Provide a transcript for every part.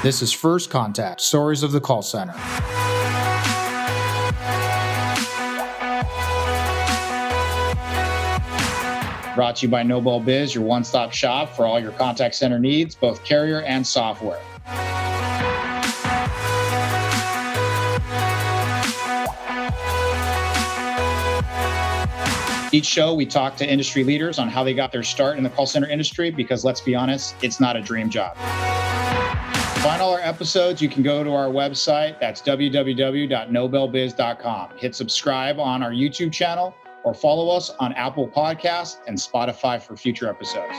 This is First Contact, Stories of the Call Center. Brought to you by Nobel Biz, your one-stop shop for all your contact center needs, both carrier and software. Each show, we talk to industry leaders on how they got their start in the call center industry, because let's be honest, it's not a dream job. To find all our episodes, you can go to our website. That's www.nobelbiz.com. Hit subscribe on our YouTube channel or follow us on Apple Podcasts and Spotify for future episodes.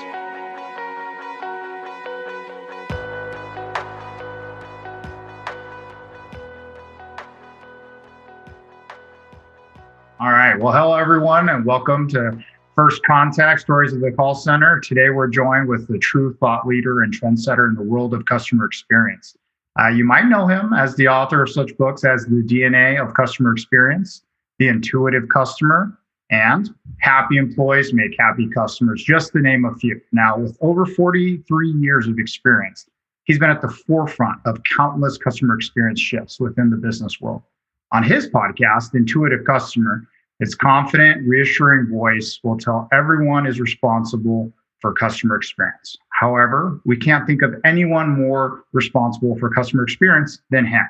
All right. Well, hello, everyone, and welcome to First Contact, Stories of the Call Center. Today, we're joined with the true thought leader and trendsetter in the world of customer experience. You might know him as the author of such books as The DNA of Customer Experience, The Intuitive Customer, and Happy Employees Make Happy Customers, just to name a few. Now, with over 43 years of experience, he's been at the forefront of countless customer experience shifts within the business world. On his podcast, Intuitive Customer, his confident, reassuring voice will tell everyone is responsible for customer experience. However, we can't think of anyone more responsible for customer experience than him.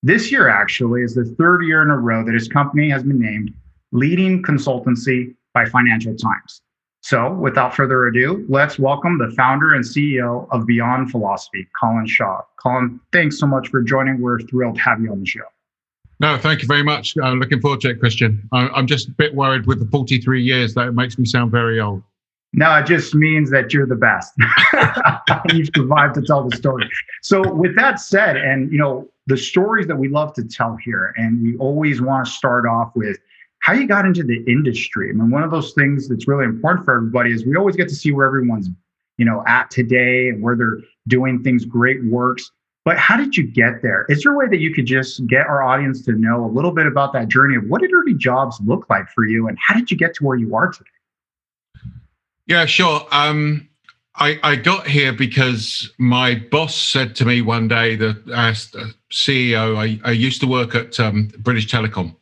This year, actually, is the third year in a row that his company has been named Leading Consultancy by Financial Times. So without further ado, let's welcome the founder and CEO of Beyond Philosophy, Colin Shaw. Colin, thanks so much for joining. We're thrilled to have you on the show. No, thank you very much. Looking forward to it, Christian. I'm just a bit worried with the 43 years that it makes me sound very old. No, it just means that you're the best. You've survived to tell the story. So with that said, and the stories that we love to tell here, and we always want to start off with how you got into the industry. I mean, one of those things that's really important for everybody is we always get to see where everyone's, at today and where they're doing things, great works. But how did you get there? Is there a way that you could just get our audience to know a little bit about that journey of what did early jobs look like for you, and how did you get to where you are today? Yeah, sure. I got here because my boss said to me one day that as CEO, I used to work at British Telecom,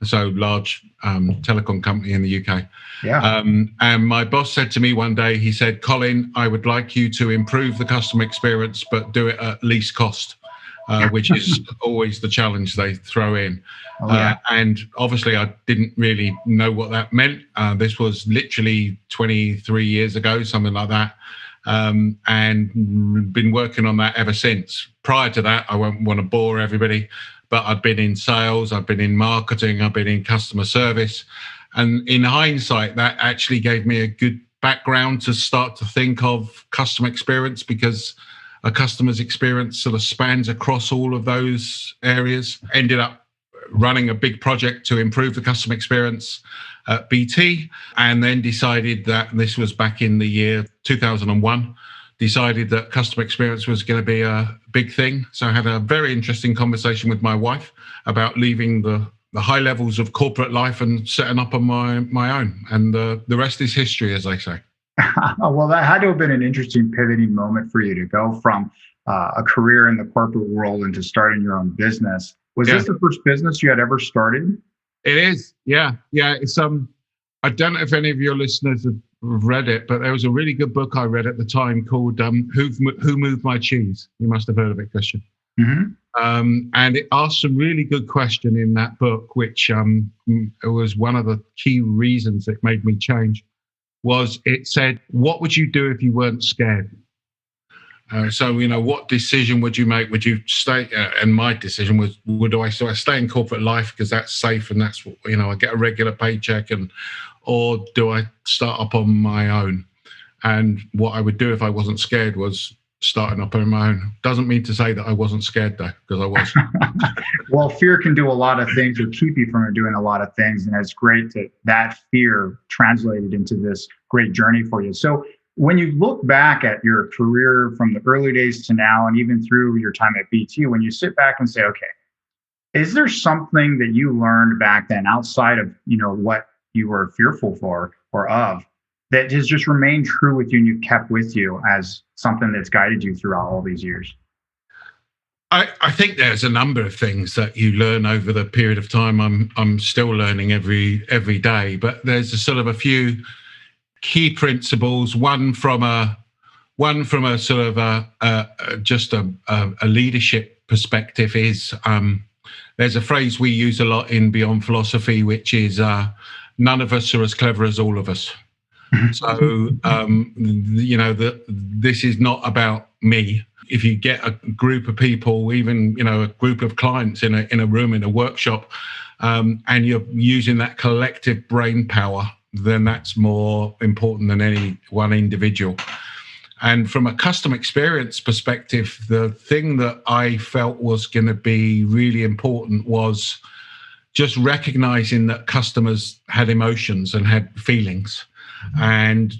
so large telecom company in the UK. Yeah. And my boss said to me one day, he said, "Colin, I would like you to improve the customer experience, but do it at least cost," which is always the challenge they throw in. Oh, yeah. And obviously, I didn't really know what that meant. This was literally 23 years ago, something like that. And been working on that ever since. Prior to that, I won't want to bore everybody, but I've been in sales, I've been in marketing, I've been in customer service. And in hindsight, that actually gave me a good background to start to think of customer experience, because a customer's experience sort of spans across all of those areas. Ended up running a big project to improve the customer experience at BT, and then decided that, this was back in the year 2001, decided that customer experience was going to be a big thing. So I had a very interesting conversation with my wife about leaving the high levels of corporate life and setting up on my own. And the rest is history, as they say. Well, that had to have been an interesting pivoting moment for you to go from a career in the corporate world into starting your own business. Was this the first business you had ever started? It is. Yeah. It's I don't know if any of your listeners have read it, but there was a really good book I read at the time called Who Moved My Cheese? You must have heard of it, Christian. Mm-hmm. And it asked some really good question in that book, which it was one of the key reasons it made me change. Was it said, what would you do if you weren't scared? So, what decision would you make? Would you stay? And my decision was, I stay in corporate life because that's safe and that's, I get a regular paycheck, or do I start up on my own? And what I would do if I wasn't scared was starting up on my own. Doesn't mean to say that I wasn't scared though, because I was. Well, fear can do a lot of things or keep you from doing a lot of things. And it's great that fear translated into this great journey for you. So when you look back at your career from the early days to now, and even through your time at BT, when you sit back and say, okay, is there something that you learned back then outside of, what you were fearful for or of, that has just remained true with you and you've kept with you as something that's guided you throughout all these years? I think there's a number of things that you learn over the period of time. I'm still learning every day, but there's a few key principles. One from a sort of just a leadership perspective is there's a phrase we use a lot in Beyond Philosophy, which is none of us are as clever as all of us. So this is not about me. If you get a group of people, even a group of clients in a room, in a workshop, and you're using that collective brain power, then that's more important than any one individual. And from a customer experience perspective, the thing that I felt was going to be really important was just recognizing that customers had emotions and had feelings. And,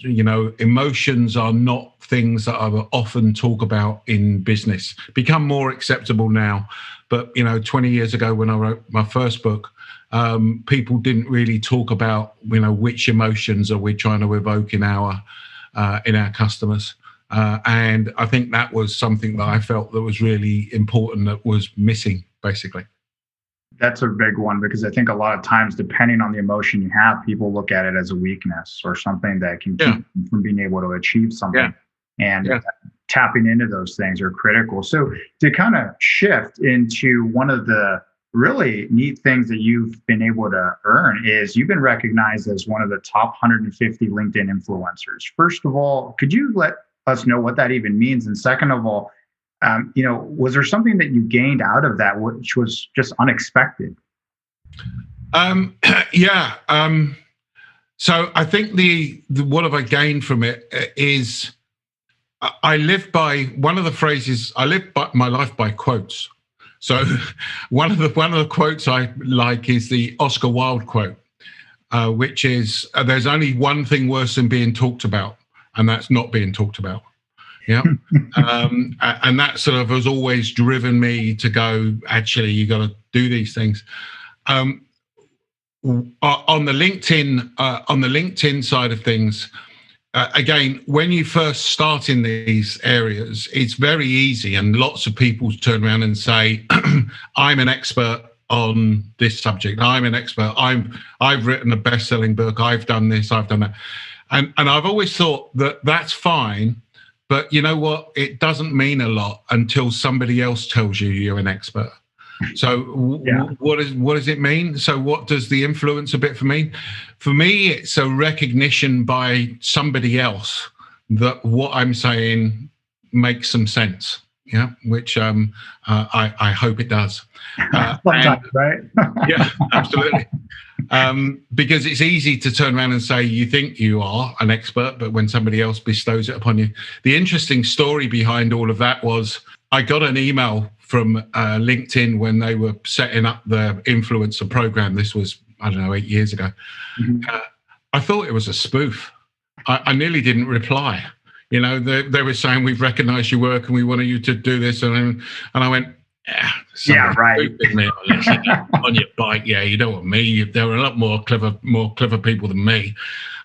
emotions are not things that I will often talk about in business. Become more acceptable now. But, 20 years ago when I wrote my first book, people didn't really talk about, which emotions are we trying to evoke in our customers. And I think that was something that I felt that was really important, that was missing, basically. That's a big one, because I think a lot of times, depending on the emotion you have, people look at it as a weakness or something that can keep them from being able to achieve something. And tapping into those things are critical. So to kind of shift into one of the really neat things that you've been able to earn is you've been recognized as one of the top 150 LinkedIn influencers. First of all, could you let us know what that even means? And second of all, was there something that you gained out of that, which was just unexpected? So I think the what have I gained from it is I live by one of the phrases. I live by my life by quotes. So one of the quotes I like is the Oscar Wilde quote, which is there's only one thing worse than being talked about, and that's not being talked about. Yeah. And that sort of has always driven me to go, actually, you got to do these things. On the LinkedIn side of things, again, when you first start in these areas, it's very easy, and lots of people turn around and say, I'm an expert on this subject. I'm an expert. I've written a best-selling book. I've done this. I've done that. And I've always thought that that's fine. But you know what? It doesn't mean a lot until somebody else tells you you're an expert. So what does it mean? So what does the influencer bit for me? For me, it's a recognition by somebody else that what I'm saying makes some sense. Yeah, which I hope it does. Sometimes, right? Yeah, absolutely. Because it's easy to turn around and say you think you are an expert, but when somebody else bestows it upon you. The interesting story behind all of that was I got an email from LinkedIn when they were setting up the influencer program. This was, 8 years ago. Mm-hmm. I thought it was a spoof. I nearly didn't reply. They were saying, we've recognized your work and we wanted you to do this. And I went, right. Me on your bike. Yeah, you don't want me. There were a lot more clever people than me.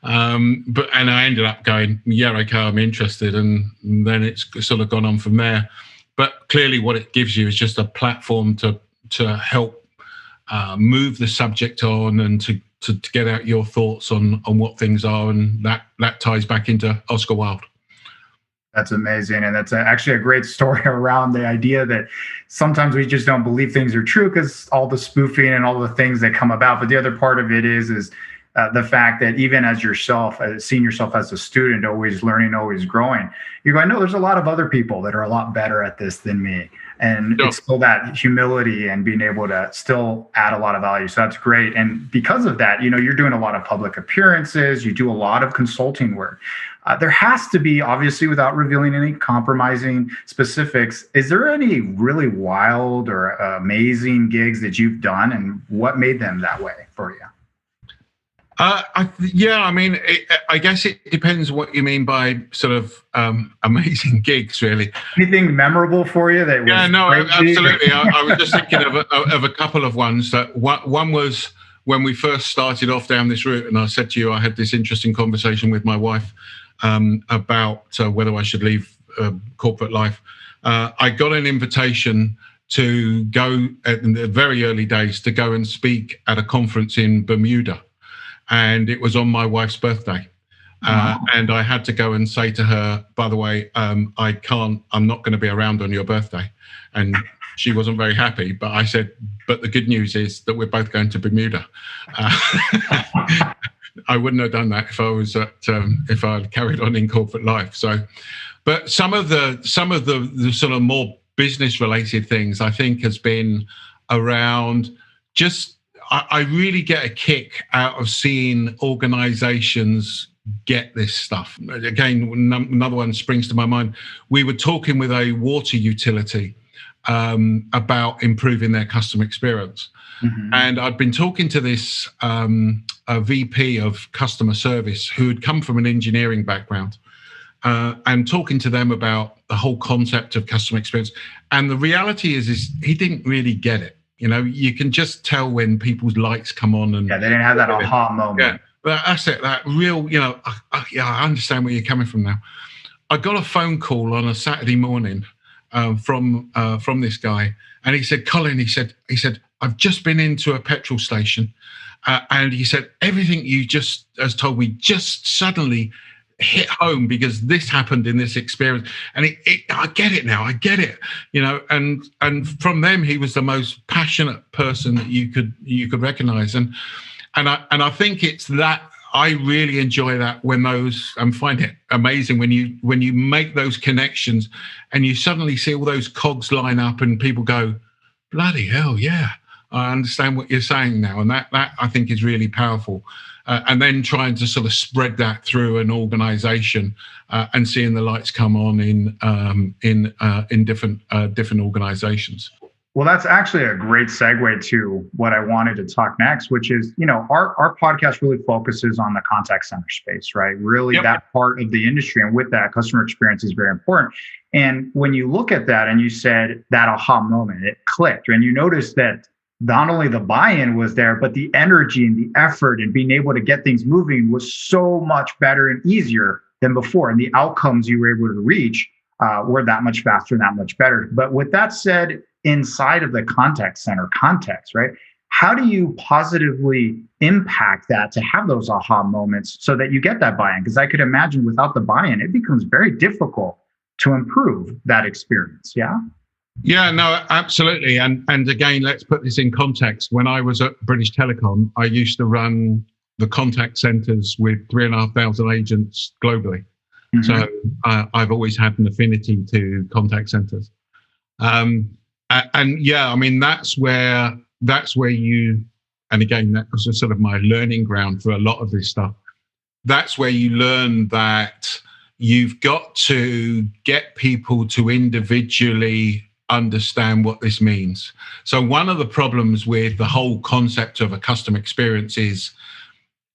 And I ended up going, okay, I'm interested. And then it's sort of gone on from there. But clearly what it gives you is just a platform to help move the subject on and to get out your thoughts on what things are. And that ties back into Oscar Wilde. That's amazing. And that's actually a great story around the idea that sometimes we just don't believe things are true because all the spoofing and all the things that come about. But the other part of it is the fact that even as yourself, seeing yourself as a student, always learning, always growing, you go, I know there's a lot of other people that are a lot better at this than me. And it's still that humility and being able to still add a lot of value. So that's great. And because of that, you're doing a lot of public appearances. You do a lot of consulting work. There has to be, obviously, without revealing any compromising specifics, is there any really wild or amazing gigs that you've done, and what made them that way for you? I guess it depends what you mean by sort of amazing gigs, really. Anything memorable for you? Absolutely. I was just thinking of a couple of ones. That one was when we first started off down this route, and I said to you, I had this interesting conversation with my wife about whether I should leave corporate life. I got an invitation to go in the very early days to go and speak at a conference in Bermuda. And it was on my wife's birthday. And I had to go and say to her, by the way, I'm not going to be around on your birthday. And she wasn't very happy, but I said, but the good news is that we're both going to Bermuda. I wouldn't have done that if I was if I had carried on in corporate life. So, but some of the sort of more business related things I think has been around just, I really get a kick out of seeing organizations get this stuff. Again, another one springs to my mind. We were talking with a water utility about improving their customer experience. Mm-hmm. And I'd been talking to this a VP of customer service who had come from an engineering background and talking to them about the whole concept of customer experience. And the reality is he didn't really get it. You know, you can just tell when people's lights come on. And they didn't have that aha moment. Yeah, but that's it, that real, you know, I understand where you're coming from now. I got a phone call on a Saturday morning from this guy, and he said, Colin, he said, I've just been into a petrol station, and he said, everything you just has told me just suddenly hit home because this happened in this experience, and I get it now. I get it, you know. And from them, he was the most passionate person that you could recognize, and I think it's that. I really enjoy that when those, and find it amazing when you make those connections and you suddenly see all those cogs line up and people go, bloody hell, yeah, I understand what you're saying now. And that I think is really powerful. And then trying to sort of spread that through an organization and seeing the lights come on in different organizations. Well, that's actually a great segue to what I wanted to talk next, which is, you know, our podcast really focuses on the contact center space, right? Really, yep. That part of the industry. And with that, customer experience is very important. And when you look at that and you said that aha moment, it clicked, and you noticed that not only the buy-in was there, but the energy and the effort and being able to get things moving was so much better and easier than before. And the outcomes you were able to reach were that much faster and that much better. But with that said, inside of the contact center context, right? How do you positively impact that to have those aha moments so that you get that buy-in? Because I could imagine without the buy-in, it becomes very difficult to improve that experience. Yeah. Yeah, no, absolutely. And again, let's put this in context. When I was at British Telecom, I used to run the contact centers with 3,500 agents globally. Mm-hmm. So I've always had an affinity to contact centers. And yeah, I mean, that's where you, and again, that was sort of my learning ground for a lot of this stuff. That's where you learn that you've got to get people to individually understand what this means. So one of the problems with the whole concept of a customer experience is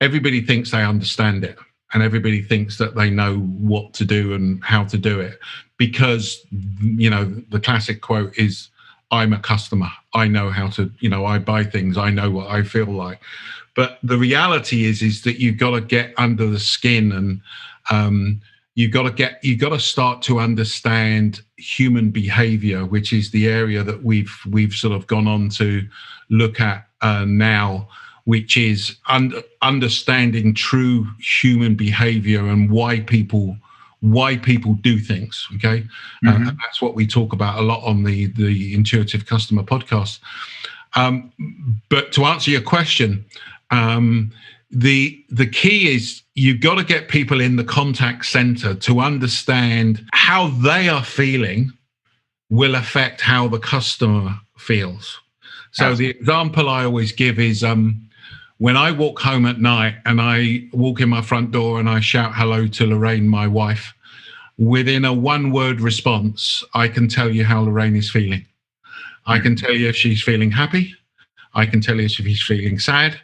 everybody thinks they understand it, and everybody thinks that they know what to do and how to do it, because, you know, the classic quote is, I'm a customer. I know how to, you know, I buy things. I know what I feel like. But the reality is that you've got to get under the skin, and you've got to start to understand human behavior, which is the area that we've sort of gone on to look at now, which is understanding true human behavior and why people do things. Okay. Mm-hmm. And that's what we talk about a lot on the Intuitive Customer podcast. But to answer your question, the key is you've got to get people in the contact center to understand how they are feeling will affect how the customer feels. So Absolutely. The example I always give is when I walk home at night and I walk in my front door and I shout hello to Lorraine, my wife, within a one-word response, I can tell you how Lorraine is feeling. I can tell you if she's feeling happy. I can tell you if she's feeling sad.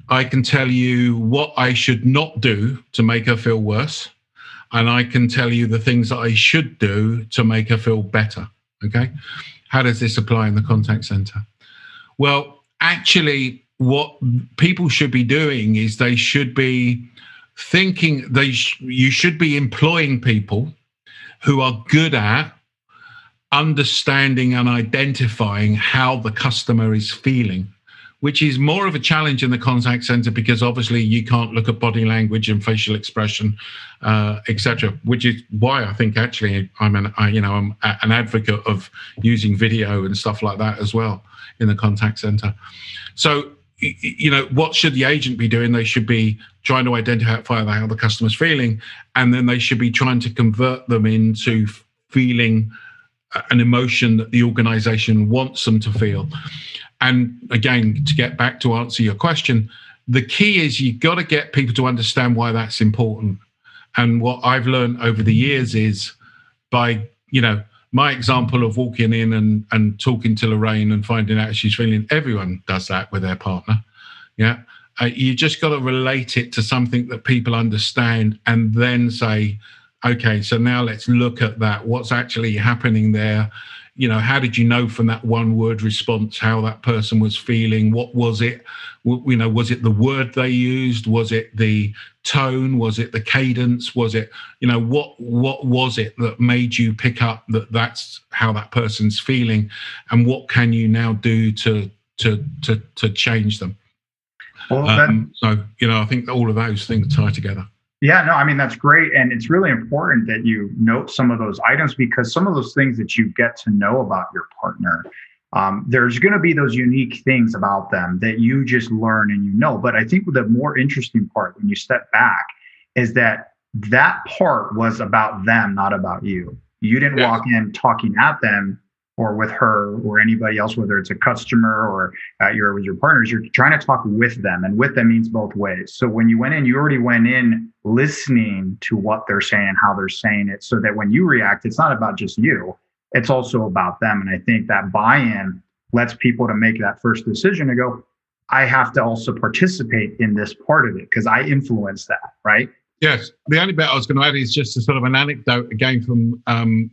I can tell you what I should not do to make her feel worse. And I can tell you the things that I should do to make her feel better. Okay? How does this apply in the contact center? Well, actually, what people should be doing is they should be thinking you should be employing people who are good at understanding and identifying how the customer is feeling, which is more of a challenge in the contact center because obviously you can't look at body language and facial expression, etc. Which is why I think actually I'm an advocate of using video and stuff like that as well in the contact center. So, what should the agent be doing? They should be trying to identify how the customer's feeling, and then they should be trying to convert them into feeling an emotion that the organization wants them to feel. And again, to get back to answer your question, the key is you've got to get people to understand why that's important. And what I've learned over the years is by, my example of walking in and talking to Lorraine and finding out she's feeling, everyone does that with their partner. Yeah. You just got to relate it to something that people understand and then say, okay, so now let's look at that. What's actually happening there? How did you know from that one word response how that person was feeling? What was it? Was it the word they used? Was it the tone? Was it the cadence? Was it, what was it that made you pick up that that's how that person's feeling? And what can you now do to change them? Well, I think all of those things tie together. Yeah, no, I mean, that's great. And it's really important that you note some of those items because some of those things that you get to know about your partner, there's going to be those unique things about them that you just learn and But I think the more interesting part when you step back is that part was about them, not about you. You didn't walk in talking at them or with her or anybody else, whether it's a customer or you're with your partners, you're trying to talk with them. And with them means both ways. So when you went in, you already went in listening to what they're saying, how they're saying it, so that when you react, it's not about just you, it's also about them. And I think that buy-in lets people to make that first decision to go, I have to also participate in this part of it because I influence that, right? Yes. The only bit I was going to add is just a sort of an anecdote again from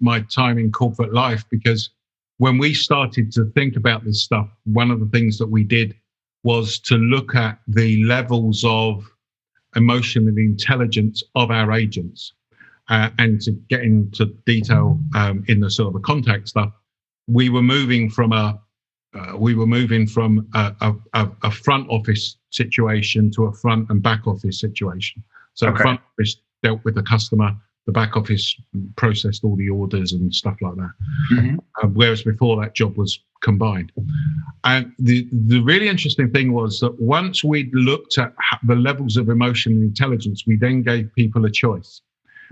my time in corporate life, because when we started to think about this stuff, one of the things that we did was to look at the levels of emotional intelligence of our agents. And to get into detail in the sort of the contact stuff, we were moving from a front office situation to a front and back office situation. So the front office dealt with the customer, the back office processed all the orders and stuff like that. Mm-hmm. Whereas before that job was combined. And the really interesting thing was that once we'd looked at the levels of emotional intelligence, we then gave people a choice.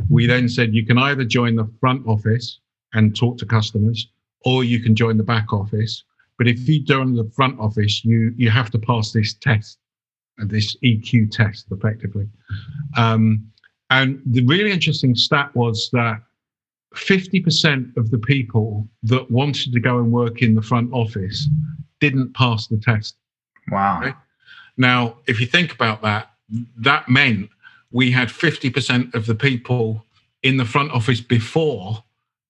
We then said, you can either join the front office and talk to customers, or you can join the back office. But if you join the front office, you have to pass this test, this EQ test, effectively. And the really interesting stat was that 50% of the people that wanted to go and work in the front office didn't pass the test. Wow. Okay? Now, if you think about that, that meant we had 50% of the people in the front office before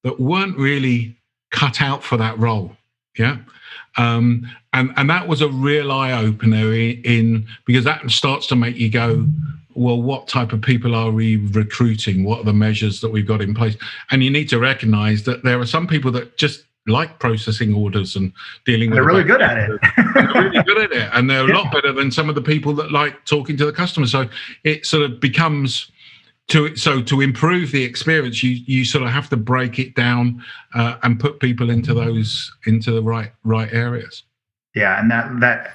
that weren't really cut out for that role. Yeah. And that was a real eye-opener in because that starts to make you go, well, what type of people are we recruiting? What are the measures that we've got in place? And you need to recognize that there are some people that just like processing orders and dealing with They're really good at it. They're really good at it. And they're a lot better than some of the people that like talking to the customer. So it sort of becomes to improve the experience, you sort of have to break it down and put people into the right areas. Yeah, and that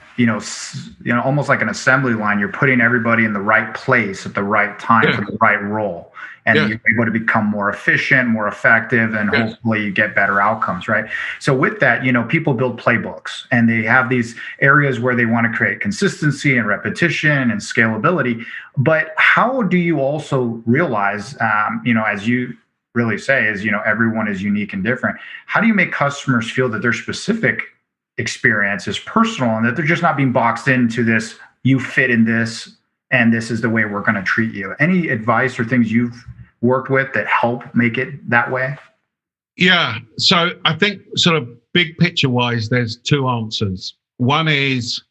almost like an assembly line, you're putting everybody in the right place at the right time for the right role, and you're able to become more efficient, more effective, and hopefully you get better outcomes, right? So with that, people build playbooks, and they have these areas where they want to create consistency and repetition and scalability. But how do you also realize, as you really say, is everyone is unique and different. How do you make customers feel that their specific experience is personal and that they're just not being boxed into this, you fit in this, and this is the way we're going to treat you? Any advice or things you've worked with that help make it that way? Yeah. So I think sort of big picture wise, there's two answers. One is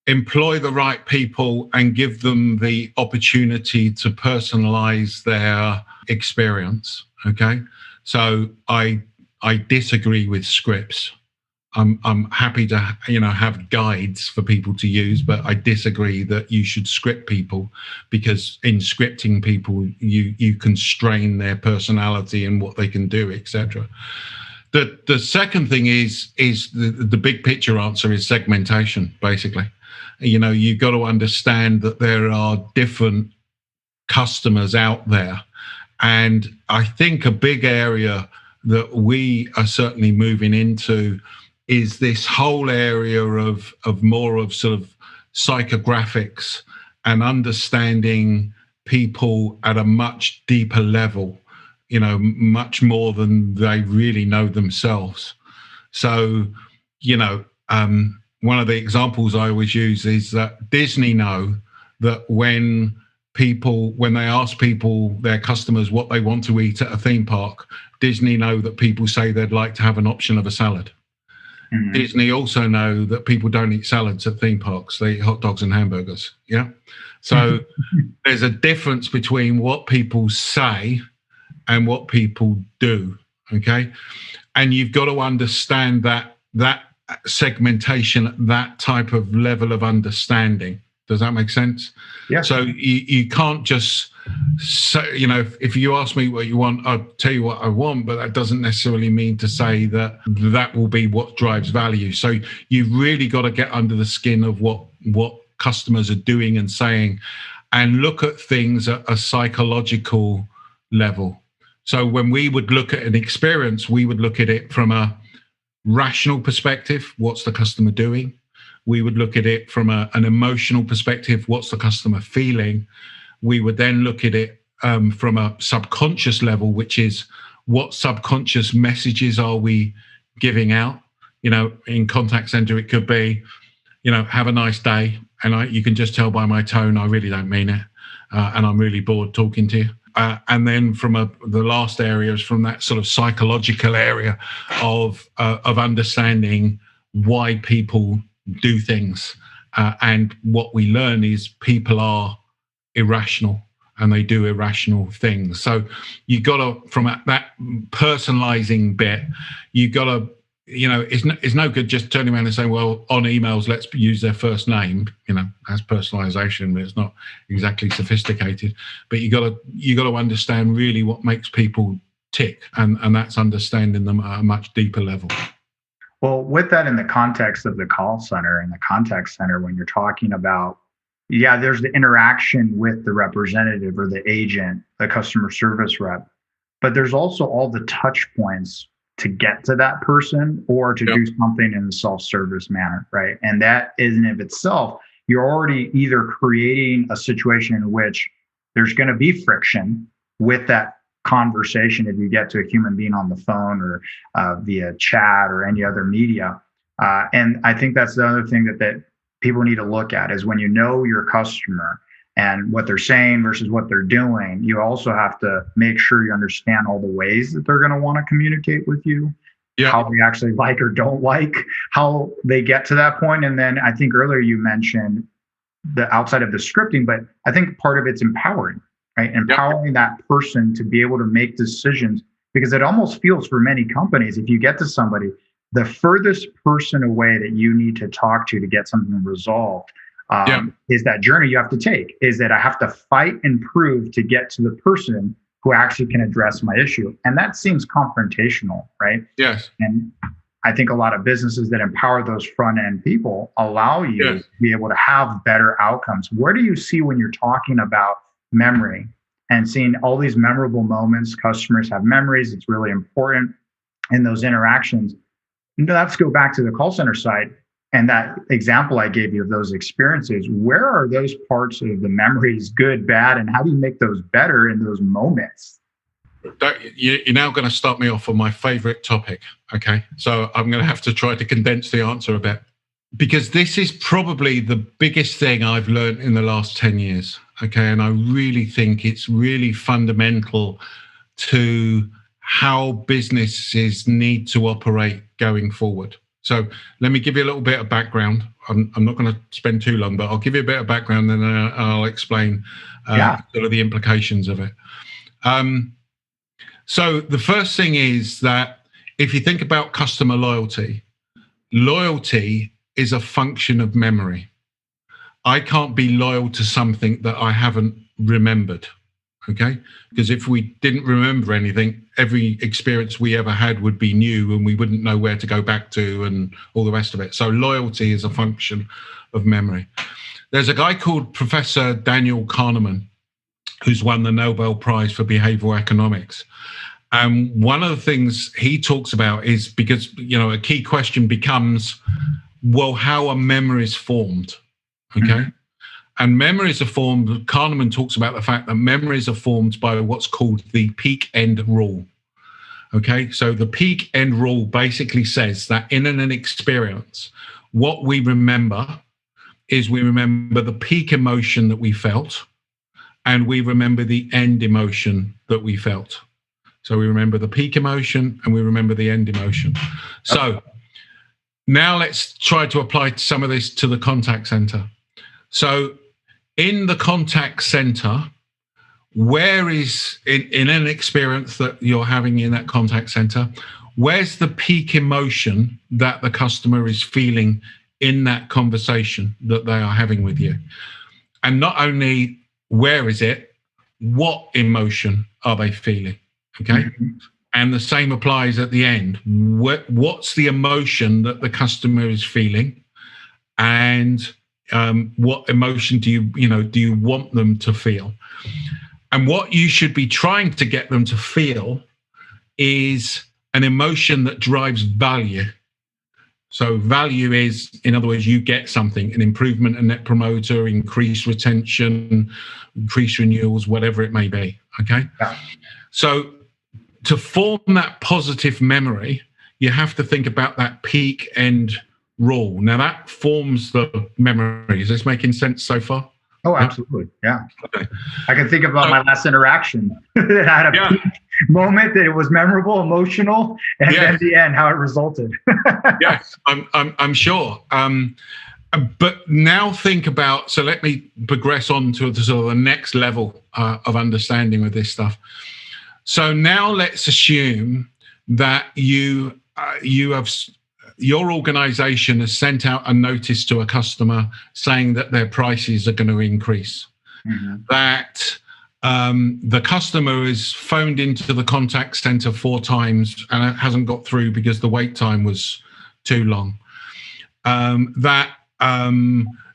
employ the right people and give them the opportunity to personalize their experience. Okay. So I I disagree with scripts. I'm happy to have guides for people to use, but I disagree that you should script people, because in scripting people you constrain their personality and what they can do, etc. The second thing is the big picture answer is segmentation. Basically, you've got to understand that there are different customers out there, and I think a big area that we are certainly moving into is this whole area of more of sort of psychographics and understanding people at a much deeper level, much more than they really know themselves. So, one of the examples I always use is that Disney know that when they ask people, their customers, what they want to eat at a theme park, Disney know that people say they'd like to have an option of a salad. Mm-hmm. Disney also know that people don't eat salads at theme parks. They eat hot dogs and hamburgers. Yeah. So there's a difference between what people say and what people do. Okay. And you've got to understand that segmentation, that type of level of understanding. Does that make sense? Yeah. So you can't just say, if you ask me what you want, I'll tell you what I want, but that doesn't necessarily mean to say that will be what drives value. So you've really got to get under the skin of what customers are doing and saying, and look at things at a psychological level. So when we would look at an experience, we would look at it from a rational perspective. What's the customer doing? We would look at it from an emotional perspective. What's the customer feeling? We would then look at it from a subconscious level, which is what subconscious messages are we giving out? In contact center, it could be, have a nice day. And you can just tell by my tone, I really don't mean it. And I'm really bored talking to you. And then from the last area is from that sort of psychological area of understanding why people do things, and what we learn is people are irrational and they do irrational things. So you got to, from that personalizing bit, you got to, it's no good just turning around and saying, well, on emails, let's use their first name. That's personalization, but it's not exactly sophisticated. But you got to understand really what makes people tick, and that's understanding them at a much deeper level. Well, with that in the context of the call center and the contact center, when you're talking about, there's the interaction with the representative or the agent, the customer service rep, but there's also all the touch points to get to that person or to do something in a self-service manner, right? And that in and of itself, you're already either creating a situation in which there's going to be friction with that conversation if you get to a human being on the phone or via chat or any other media. And I think that's the other thing that people need to look at is when you know your customer and what they're saying versus what they're doing, you also have to make sure you understand all the ways that they're going to want to communicate with you, how they actually like or don't like, how they get to that point. And then I think earlier you mentioned the outside of the scripting, but I think part of it's empowering. Right? Empowering that person to be able to make decisions, because it almost feels for many companies, if you get to somebody, the furthest person away that you need to talk to get something resolved is that journey you have to take, is that I have to fight and prove to get to the person who actually can address my issue. And that seems confrontational, right? Yes. And I think a lot of businesses that empower those front end people allow you to be able to have better outcomes. Where do you see when you're talking about memory and seeing all these memorable moments? Customers have memories. It's really important in those interactions. Let's go back to the call center side and that example I gave you of those experiences. Where are those parts of the memories, good, bad, and how do you make those better in those moments? You're now going to start me off on my favorite topic. Okay. So I'm going to have to try to condense the answer a bit, because this is probably the biggest thing I've learned in the last 10 years. Okay. And I really think it's really fundamental to how businesses need to operate going forward. So let me give you a little bit of background. I'm not going to spend too long, but I'll give you a bit of background and then I'll explain sort of the implications of it. So the first thing is that if you think about customer loyalty, loyalty is a function of memory. I can't be loyal to something that I haven't remembered, okay? Because if we didn't remember anything, every experience we ever had would be new and we wouldn't know where to go back to and all the rest of it. So loyalty is a function of memory. There's a guy called Professor Daniel Kahneman who's won the Nobel Prize for Behavioral Economics. And one of the things he talks about is because, a key question becomes, well, how are memories formed? Okay. Mm-hmm. And memories are formed, Kahneman talks about the fact that memories are formed by what's called the peak end rule. Okay. So the peak end rule basically says that in an experience, what we remember is we remember the peak emotion that we felt and we remember the end emotion that we felt. So we remember the peak emotion and we remember the end emotion. So now let's try to apply some of this to the contact center. So in the contact center, where is, in an experience that you're having in that contact center, where's the peak emotion that the customer is feeling in that conversation that they are having with you? And not only where is it, what emotion are they feeling? Okay. Mm-hmm. And the same applies at the end. What's the emotion that the customer is feeling? And what emotion do you want them to feel? And what you should be trying to get them to feel is an emotion that drives value. So value is, in other words, you get something, an improvement, a net promoter, increased retention, increased renewals, whatever it may be. Okay. Yeah. So to form that positive memory, you have to think about that peak end rule. Now that forms the memory. Is this making sense so far? Oh, absolutely. Yeah. Okay. I can think about my last interaction. It had a peak moment that it was memorable, emotional, and then the end, how it resulted. Yes, I'm sure. But now think about, so let me progress on to the sort of the next level of understanding with this stuff. So now let's assume that you have, your organization has sent out a notice to a customer saying that their prices are going to increase. Mm-hmm. That the customer is phoned into the contact center 4 times and it hasn't got through because the wait time was too long.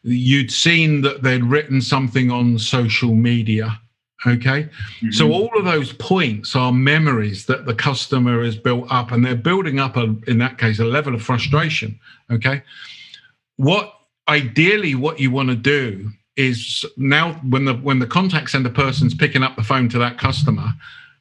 You'd seen that they'd written something on social media. Okay. Mm-hmm. So all of those points are memories that the customer has built up, and they're building up in that case, a level of frustration. Okay. Ideally what you want to do is now when the contact center person's picking up the phone to that customer,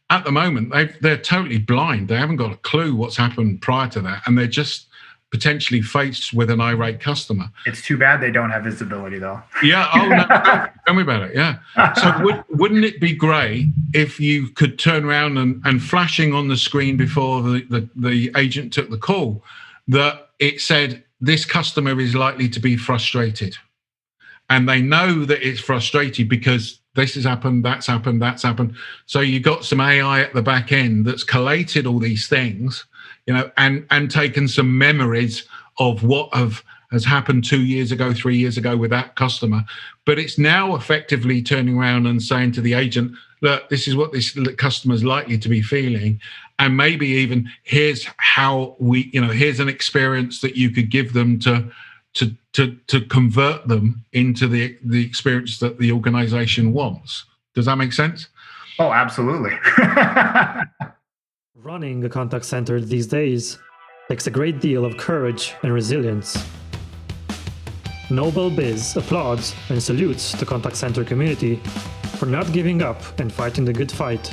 at the moment, they're totally blind. They haven't got a clue what's happened prior to that. And they're just potentially faced with an irate customer. It's too bad they don't have visibility, though. Yeah. Oh, no. Tell me about it. Yeah. So wouldn't it be great if you could turn around and flashing on the screen before the agent took the call, that it said, this customer is likely to be frustrated. And they know that it's frustrated because this has happened, that's happened, that's happened. So you got some AI at the back end that's collated all these things, and taken some memories of what has happened 2 years ago, 3 years ago with that customer. But it's now effectively turning around and saying to the agent, look, this is what this customer's likely to be feeling. And maybe even here's how here's an experience that you could give them to convert them into the experience that the organization wants. Does that make sense? Oh, absolutely. Running a contact center these days takes a great deal of courage and resilience. Noble Biz applauds and salutes the contact center community for not giving up and fighting the good fight,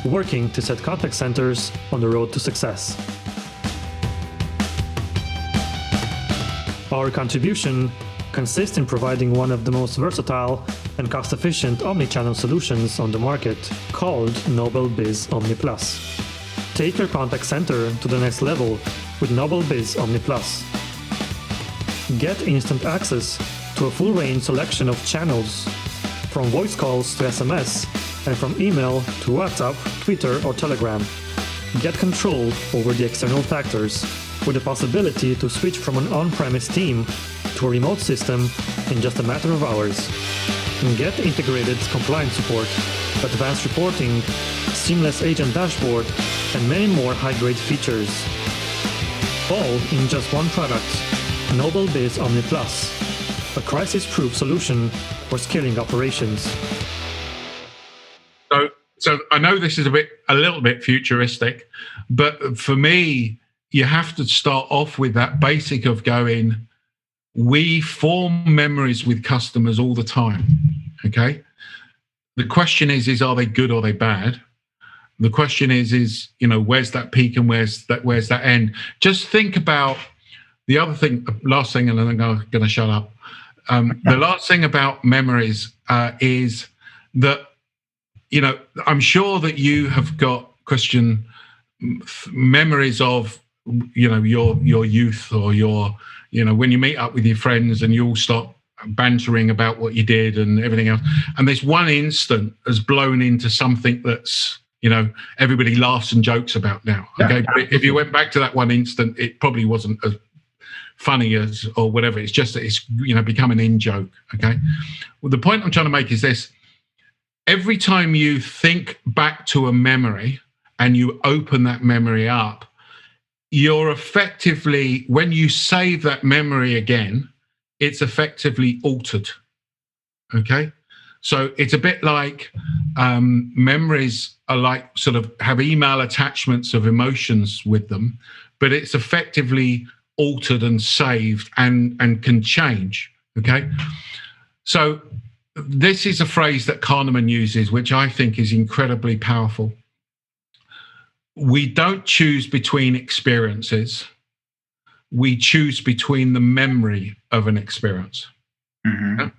working to set contact centers on the road to success. Our contribution consists in providing one of the most versatile and cost-efficient omnichannel solutions on the market, called Noble Biz Omni Plus. Take your contact center to the next level with Noble Biz Omni Plus. Get instant access to a full range selection of channels, from voice calls to SMS, and from email to WhatsApp, Twitter, or Telegram. get control over the external factors with the possibility to switch from an on-premise team to a remote system in just a matter of hours. And get integrated compliance support, advanced reporting, seamless agent dashboard, and many more high-grade features. All in just one product, Noble Biz Omni Plus, a crisis-proof solution for scaling operations. So I know this is a little bit futuristic, but for me, you have to start off with that basic of going, we form memories with customers all the time, okay? The question is are they good or are they bad? The question is, where's that peak and where's that end? Just think about the other thing, last thing, and then I'm going to shut up. The last thing about memories is that, I'm sure that you have got, Christian, memories of, your youth or when you meet up with your friends and you all start bantering about what you did and everything else. And this one instant has blown into something that's, everybody laughs and jokes about now. Okay. But if you went back to that one instant, it probably wasn't as funny as, or whatever. It's just that it's, become an in-joke. Okay. Well, the point I'm trying to make is this. Every time you think back to a memory and you open that memory up, you're effectively, when you save that memory again, it's effectively altered. Okay. So it's a bit like memories are like sort of have email attachments of emotions with them, but it's effectively altered and saved and can change. Okay. So this is a phrase that Kahneman uses, which I think is incredibly powerful. We don't choose between experiences. We choose between the memory of an experience. Mm-hmm. Yeah?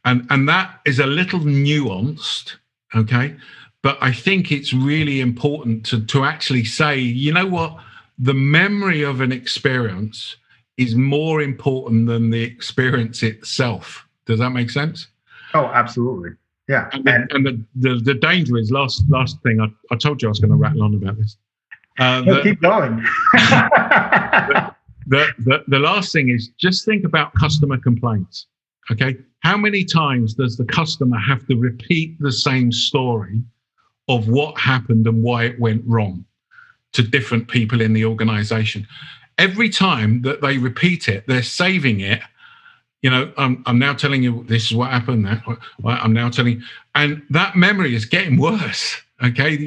And that is a little nuanced, okay? But I think it's really important to actually say, what? The memory of an experience is more important than the experience itself. Does that make sense? Oh, absolutely. Yeah. And the danger is, last thing, I told you I was going to rattle on about this. Keep going. The last thing is just think about customer complaints. Okay. How many times does the customer have to repeat the same story of what happened and why it went wrong to different people in the organization? Every time that they repeat it, they're saving it. I'm now telling you this is what happened. I'm now telling you, and that memory is getting worse. Okay.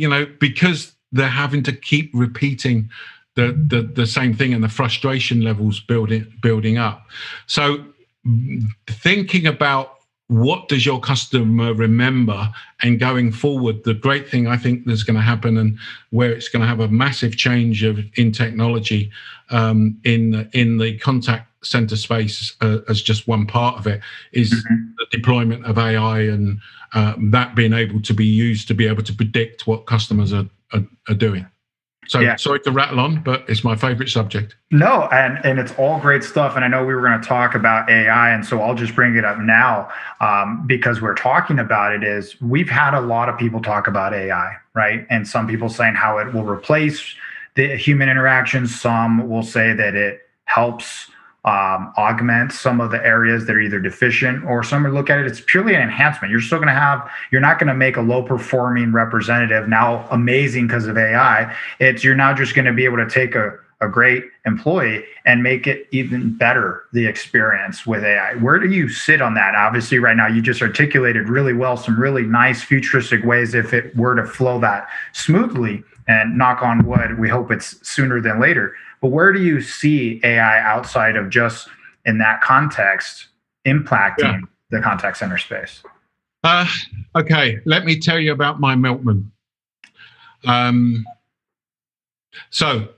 Because they're having to keep repeating the same thing and the frustration levels building up. So thinking about what does your customer remember, and going forward, the great thing I think that's going to happen and where it's going to have a massive change in technology in the contact center space as just one part of it is the deployment of AI and that being able to be used to be able to predict what customers are doing. So sorry to rattle on, but it's my favorite subject. No, and it's all great stuff. And I know we were going to talk about AI, and so I'll just bring it up now because we're talking about it. Is we've had a lot of people talk about AI, right? And some people saying how it will replace the human interactions. Some will say that it helps augment some of the areas that are either deficient, or some would look at it, it's purely an enhancement. You're still going to have, you're not going to make a low performing representative now amazing because of AI. You're now just going to be able to take a great employee and make it even better, the experience with AI. Where do you sit on that? Obviously, right now, you just articulated really well some really nice futuristic ways if it were to flow that smoothly, and knock on wood, we hope it's sooner than later. But where do you see AI outside of just in that context impacting the contact center space? Okay, let me tell you about my milkman. So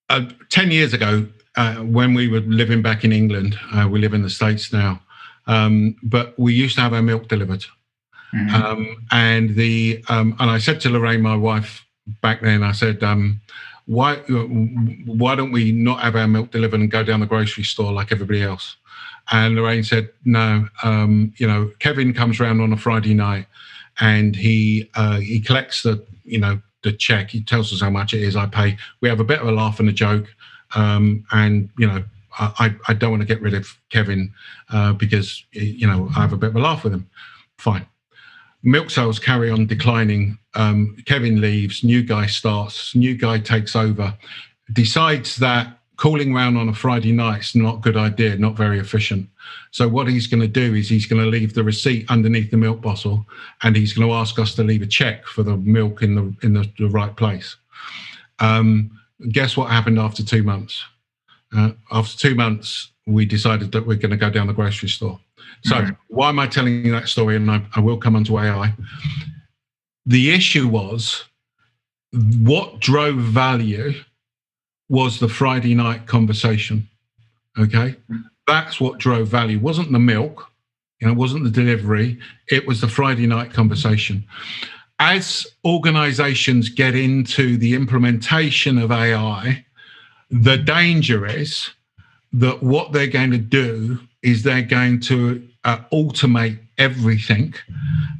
10 years ago, when we were living back in England, we live in the States now, but we used to have our milk delivered. Mm-hmm. And I said to Lorraine, my wife, back then, I said, why don't we not have our milk delivered and go down the grocery store like everybody else? And Lorraine said, no, Kevin comes around on a Friday night and he collects the the check. He tells us how much it is. I pay. We have a bit of a laugh and a joke, and I don't want to get rid of Kevin because I have a bit of a laugh with him. Fine. Milk sales carry on declining. Kevin leaves. New guy starts. New guy takes over. Decides that calling round on a Friday night is not a good idea, not very efficient. So what he's going to do is he's going to leave the receipt underneath the milk bottle, and he's going to ask us to leave a check for the milk in the right place. Guess what happened after 2 months? After 2 months, we decided that we're going to go down the grocery store. So why am I telling you that story? And I will come onto AI. The issue was what drove value was the Friday night conversation. Okay, that's what drove value. It wasn't the milk, it wasn't the delivery. It was the Friday night conversation. As organizations get into the implementation of AI, the danger is that what they're going to do is they're going to automate everything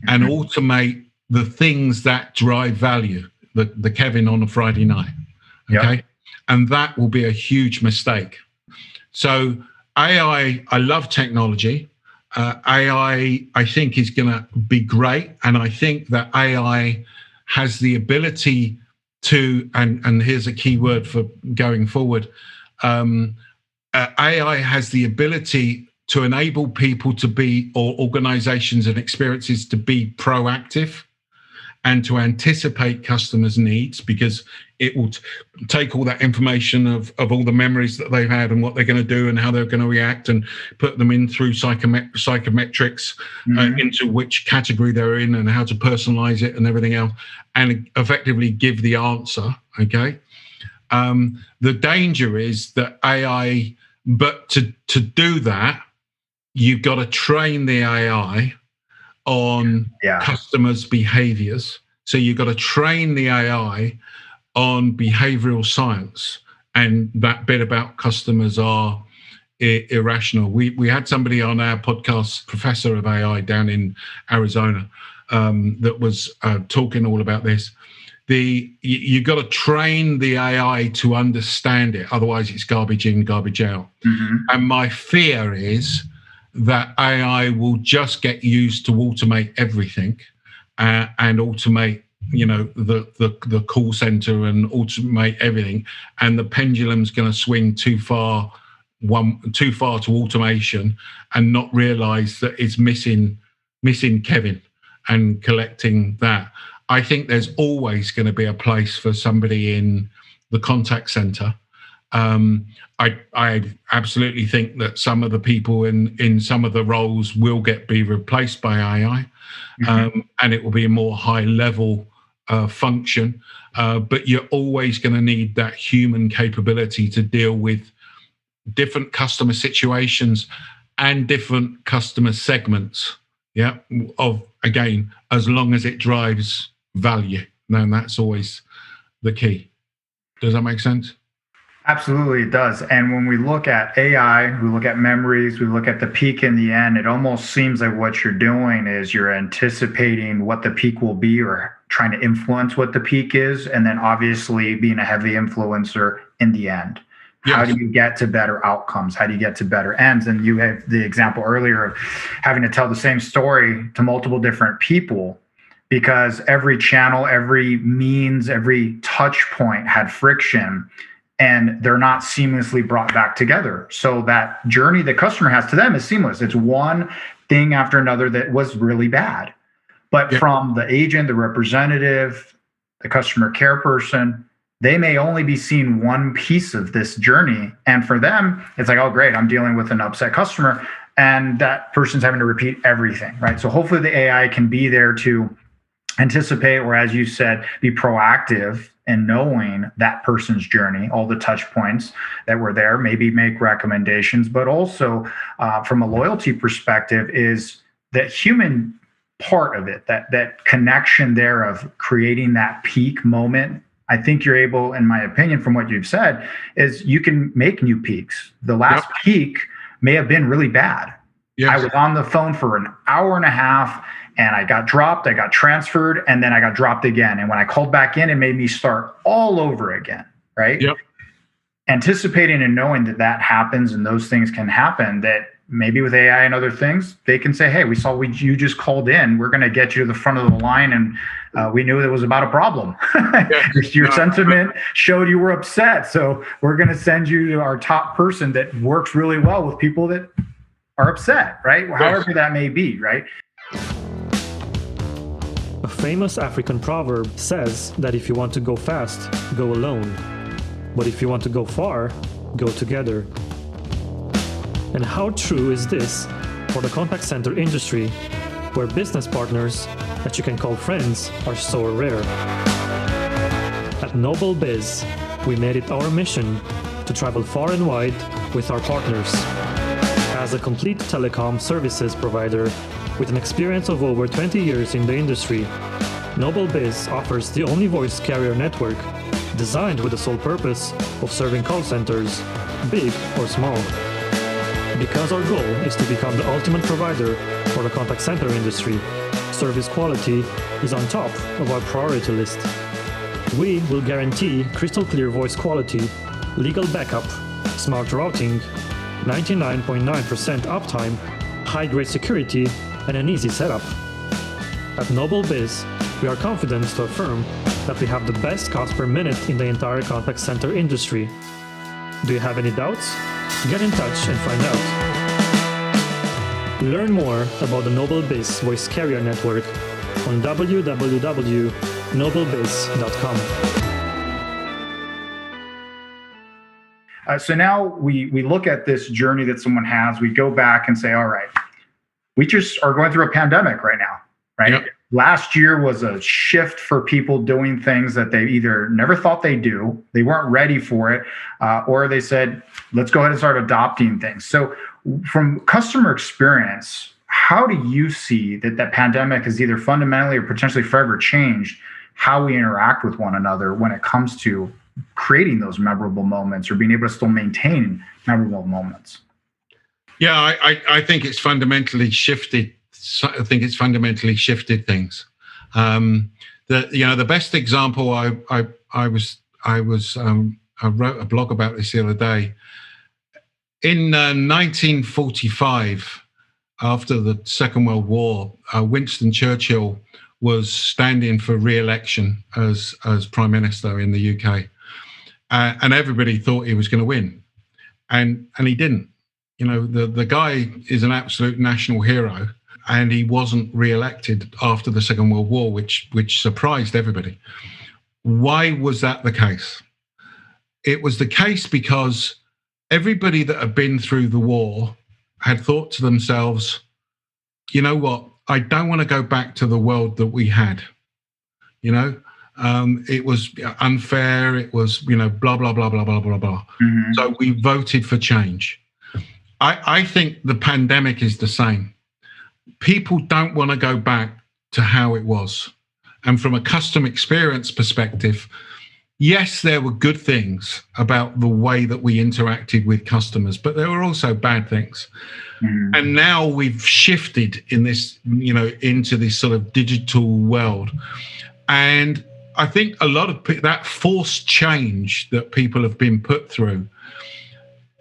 and automate the things that drive value, the Kevin on a Friday night. Okay. Yep. And that will be a huge mistake. So AI, I love technology. AI, I think, is going to be great. And I think that AI has the ability to, and here's a key word for going forward, AI has the ability to enable people to be, or organizations and experiences to be proactive and to anticipate customers' needs, because it will take all that information of all the memories that they've had and what they're going to do and how they're going to react, and put them in through psychometrics into which category they're in and how to personalize it and everything else, and effectively give the answer. Okay. The danger is that AI, but to do that, you've got to train the AI on customers' behaviors. So you've got to train the AI on behavioral science, and that bit about customers are irrational. We had somebody on our podcast, professor of AI down in Arizona, that was talking all about this. You've got to train the AI to understand it, otherwise it's garbage in, garbage out. And my fear is that AI will just get used to automate everything, and automate, the call center and automate everything, and the pendulum's going to swing too far to automation and not realize that it's missing Kevin and collecting that. I think there's always going to be a place for somebody in the contact center. I absolutely think that some of the people in some of the roles will be replaced by AI, and it will be a more high level function. But you're always going to need that human capability to deal with different customer situations and different customer segments. Yeah, again, as long as it drives value, then that's always the key. Does that make sense? Absolutely, it does. And when we look at AI, we look at memories, we look at the peak in the end, it almost seems like what you're doing is you're anticipating what the peak will be, or trying to influence what the peak is, and then obviously being a heavy influencer in the end. Yes. How do you get to better outcomes? How do you get to better ends? And you have the example earlier of having to tell the same story to multiple different people, because every channel, every means, every touch point had friction, and they're not seamlessly brought back together. So that journey the customer has to them is seamless. It's one thing after another that was really bad. But from the agent, the representative, the customer care person, they may only be seeing one piece of this journey. And for them, it's like, oh, great, I'm dealing with an upset customer. And that person's having to repeat everything, right? So hopefully the AI can be there to anticipate, or as you said, be proactive in knowing that person's journey, all the touch points that were there, maybe make recommendations, but also from a loyalty perspective is that human part of it, that connection there of creating that peak moment. I think you're able, in my opinion, from what you've said, is you can make new peaks. The last peak may have been really bad. Yes. I was on the phone for an hour and a half and I got dropped, I got transferred, and then I got dropped again. And when I called back in, it made me start all over again, right? Yep. Anticipating and knowing that that happens and those things can happen, that maybe with AI and other things, they can say, hey, we saw you just called in. We're going to get you to the front of the line. And we knew it was about a problem. Your sentiment showed you were upset. So we're going to send you to our top person that works really well with people that are upset, right? However that may be, right? A famous African proverb says that if you want to go fast, go alone. But if you want to go far, go together. And how true is this for the contact center industry, where business partners that you can call friends are so rare? At Noble Biz, we made it our mission to travel far and wide with our partners. As a complete telecom services provider with an experience of over 20 years in the industry, Noble Biz offers the only voice carrier network designed with the sole purpose of serving call centers, big or small. Because our goal is to become the ultimate provider for the contact center industry, service quality is on top of our priority list. We will guarantee crystal clear voice quality, legal backup, smart routing, 99.9% uptime, high-grade security, and an easy setup. At Noble Biz, we are confident to affirm that we have the best cost per minute in the entire contact center industry. Do you have any doubts? Get in touch and find out. Learn more about the Noble Biz Voice Carrier Network on www.noblebiz.com. So now we look at this journey that someone has. We go back and say, all right, we just are going through a pandemic right now, right? Yep. Last year was a shift for people doing things that they either never thought they'd do, they weren't ready for it, or they said, let's go ahead and start adopting things. So from customer experience, how do you see that pandemic has either fundamentally or potentially forever changed how we interact with one another when it comes to creating those memorable moments or being able to still maintain memorable moments? Yeah, I think it's fundamentally shifted. I think it's fundamentally shifted things. The best example I wrote a blog about this the other day. In 1945, after the Second World War, Winston Churchill was standing for re-election as Prime Minister in the UK, and everybody thought he was going to win, and he didn't. You know, the guy is an absolute national hero. And he wasn't re-elected after the Second World War, which surprised everybody. Why was that the case? It was the case because everybody that had been through the war had thought to themselves, you know what, I don't want to go back to the world that we had. You know, it was unfair. It was, blah, blah, blah, blah, blah, blah, blah. Mm-hmm. So we voted for change. I think the pandemic is the same. People don't want to go back to how it was. And from a customer experience perspective, yes, there were good things about the way that we interacted with customers, but there were also bad things. Mm-hmm. And now we've shifted in this, into this sort of digital world. And I think a lot of that forced change that people have been put through,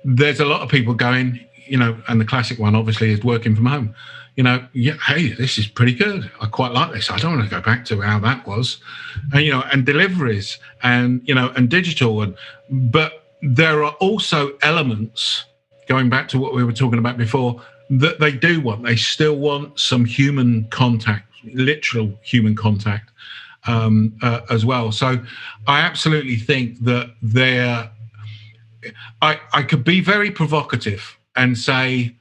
there's a lot of people going, and the classic one obviously is working from home. Hey, this is pretty good. I quite like this. I don't want to go back to how that was, and deliveries and digital. But there are also elements, going back to what we were talking about before, that they do want. They still want some human contact, literal human contact as well. So I absolutely think that I could be very provocative and say,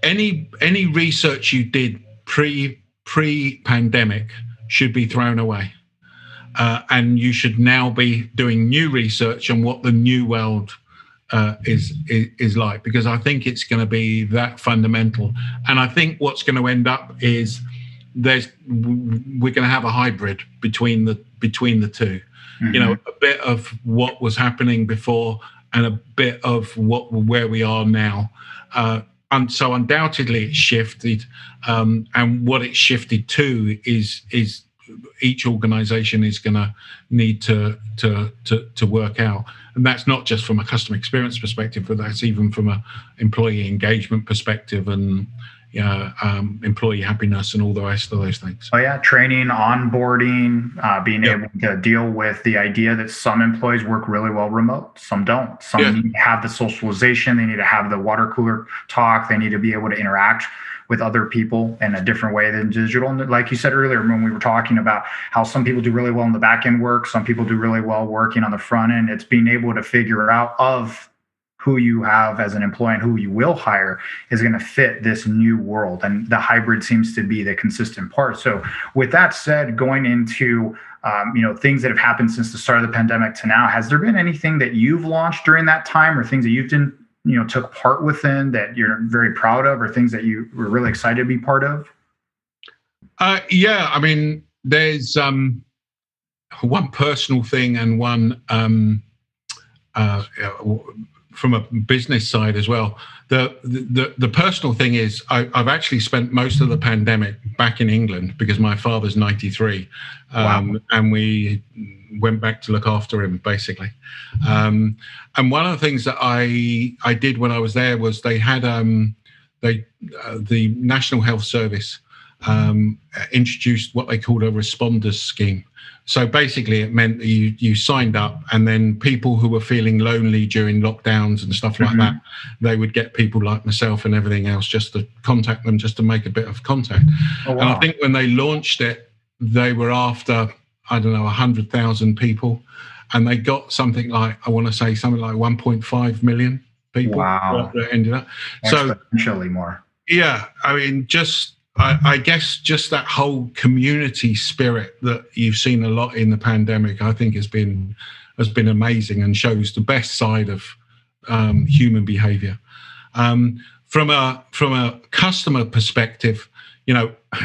any research you did pre-pandemic should be thrown away, and you should now be doing new research on what the new world is like, because I think it's going to be that fundamental. And I think what's going to end up is we're going to have a hybrid between the two. Mm-hmm. A bit of what was happening before and a bit of where we are now. and so undoubtedly it shifted, and what it shifted to is each organization is going to need to work out, and that's not just from a customer experience perspective, but that's even from a employee engagement perspective and employee happiness and all the rest of those things. Oh yeah, training, onboarding, being able to deal with the idea that some employees work really well remote, some don't. Some need to have the socialization, they need to have the water cooler talk, they need to be able to interact with other people in a different way than digital. And like you said earlier, when we were talking about how some people do really well in the back end work, some people do really well working on the front end, it's being able to figure out of who you have as an employee and who you will hire is going to fit this new world. And the hybrid seems to be the consistent part. So with that said, going into things that have happened since the start of the pandemic to now, has there been anything that you've launched during that time, or things that you've done, took part within that you're very proud of, or things that you were really excited to be part of? Yeah, I mean, there's one personal thing and one from a business side as well. The personal thing is I've actually spent most of the pandemic back in England because my father's 93. And we went back to look after him, basically. And one of the things that I did when I was there was they had the National Health Service introduced what they called a responders scheme. So basically it meant that you signed up, and then people who were feeling lonely during lockdowns and stuff like that, they would get people like myself and everything else just to contact them, just to make a bit of contact. Oh, wow. And I think when they launched it, they were after, 100,000 people, and they got something like, I want to say something like 1.5 million people. Wow. That ended up. Exponentially more. Yeah, I mean, I guess just that whole community spirit that you've seen a lot in the pandemic, I think has been amazing and shows the best side of human behavior. From a customer perspective,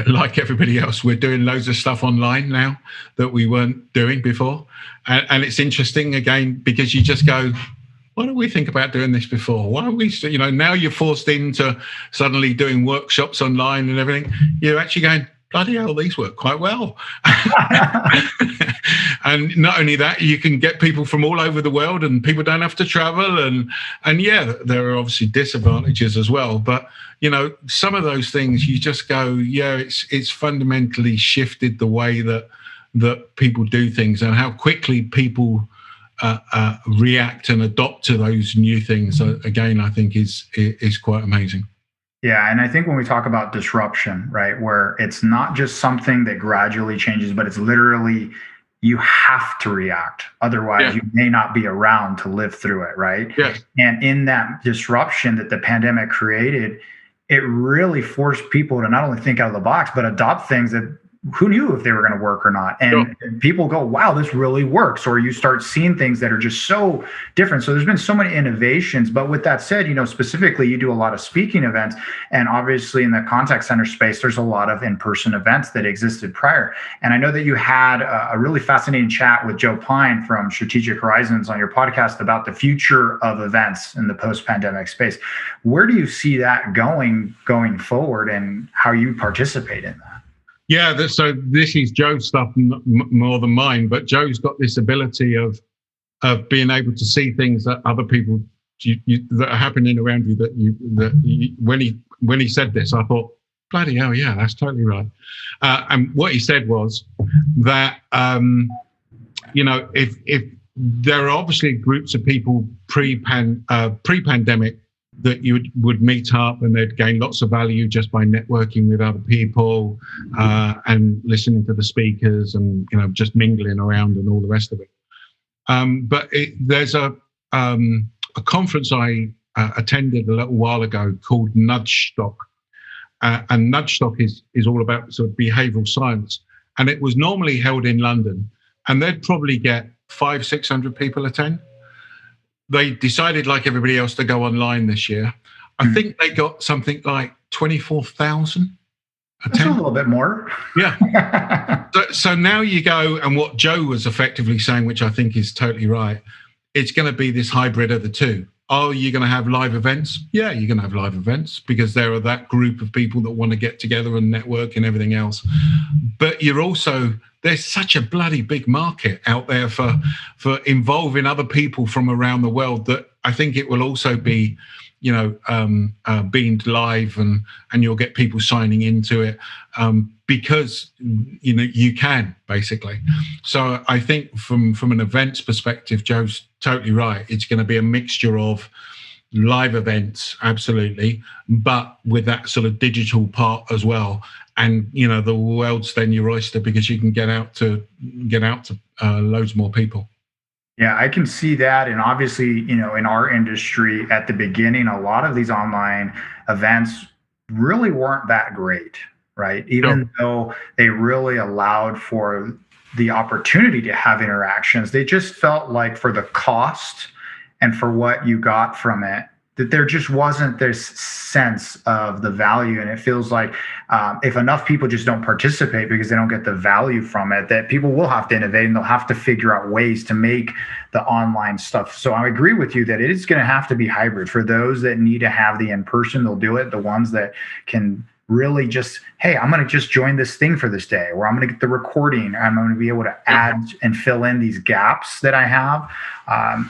like everybody else, we're doing loads of stuff online now that we weren't doing before, and it's interesting again because you just go, why don't we think about doing this before? Why don't we, now you're forced into suddenly doing workshops online and everything. You're actually going, bloody hell, these work quite well. And not only that, you can get people from all over the world and people don't have to travel. And yeah, there are obviously disadvantages as well. But, some of those things you just go, yeah, it's fundamentally shifted the way that people do things and how quickly people react and adopt to those new things. Again, I think is quite amazing. Yeah, and I think when we talk about disruption, right, where it's not just something that gradually changes, but it's literally you have to react. Otherwise, you may not be around to live through it, right? Yes. And in that disruption that the pandemic created, it really forced people to not only think out of the box, but adopt things that who knew if they were going to work or not. And people go, wow, this really works. Or you start seeing things that are just so different. So there's been so many innovations. But with that said, specifically, you do a lot of speaking events. And obviously in the contact center space, there's a lot of in-person events that existed prior. And I know that you had a really fascinating chat with Joe Pine from Strategic Horizons on your podcast about the future of events in the post-pandemic space. Where do you see that going forward, and how you participate in that? Yeah, so this is Joe's stuff more than mine, but Joe's got this ability of being able to see things that other people that are happening around you. When he said this, I thought, bloody hell, yeah, that's totally right. And what he said was that if there are obviously groups of people pre-pandemic that you would meet up and they'd gain lots of value just by networking with other people and listening to the speakers and just mingling around and all the rest of it. But there's a conference I attended a little while ago called Nudge Stock, and Nudge Stock is all about sort of behavioural science, and it was normally held in London, and they'd probably get 500-600 people attend. They decided, like everybody else, to go online this year. I think they got something like 24,000 attend. That's a little bit more. Yeah. So now you go, and what Joe was effectively saying, which I think is totally right, it's going to be this hybrid of the two. Are you going to have live events? Yeah, you're going to have live events because there are that group of people that want to get together and network and everything else. But there's such a bloody big market out there for involving other people from around the world that I think it will also be, beamed live and you'll get people signing into it because, you can basically. So I think from an events perspective, Joe's totally right. It's going to be a mixture of live events, absolutely, but with that sort of digital part as well. And, the world's then your oyster because you can get out to loads more people. Yeah, I can see that. And obviously, in our industry at the beginning, a lot of these online events really weren't that great, right? Even though they really allowed for the opportunity to have interactions, they just felt like for the cost and for what you got from it, that there just wasn't this sense of the value. And it feels like if enough people just don't participate because they don't get the value from it, that people will have to innovate and they'll have to figure out ways to make the online stuff. So I agree with you that it is going to have to be hybrid. For those that need to have the in-person, they'll do it. The ones that can really just, hey, I'm going to just join this thing for this day, or I'm going to get the recording. I'm going to be able to add and fill in these gaps that I have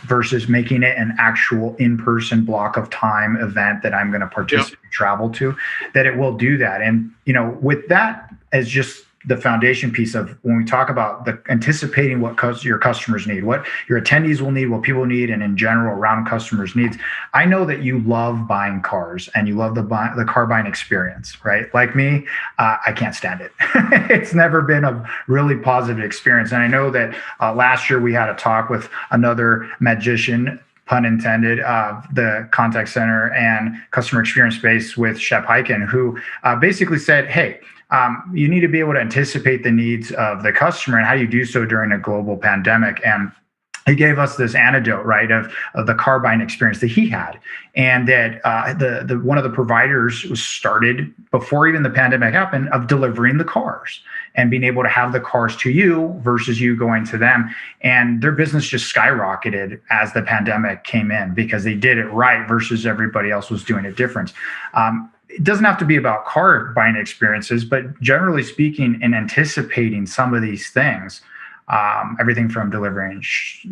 versus making it an actual in-person block of time event that I'm going to participate, travel to, that it will do that. And, with that as just the foundation piece of when we talk about the anticipating what your customers need, what your attendees will need, what people need, and in general around customers' needs. I know that you love buying cars and you love the car buying experience, right? Like me, I can't stand it. It's never been a really positive experience. And I know that last year we had a talk with another magician, pun intended, of the contact center and customer experience space with Shep Hyken, who basically said, hey, you need to be able to anticipate the needs of the customer, and how you do so during a global pandemic. And he gave us this anecdote, right, of the car buying experience that he had, and that the one of the providers was started before even the pandemic happened of delivering the cars and being able to have the cars to you versus you going to them. And their business just skyrocketed as the pandemic came in because they did it right versus everybody else was doing it different. It doesn't have to be about car buying experiences, but generally speaking, in anticipating some of these things, everything from delivering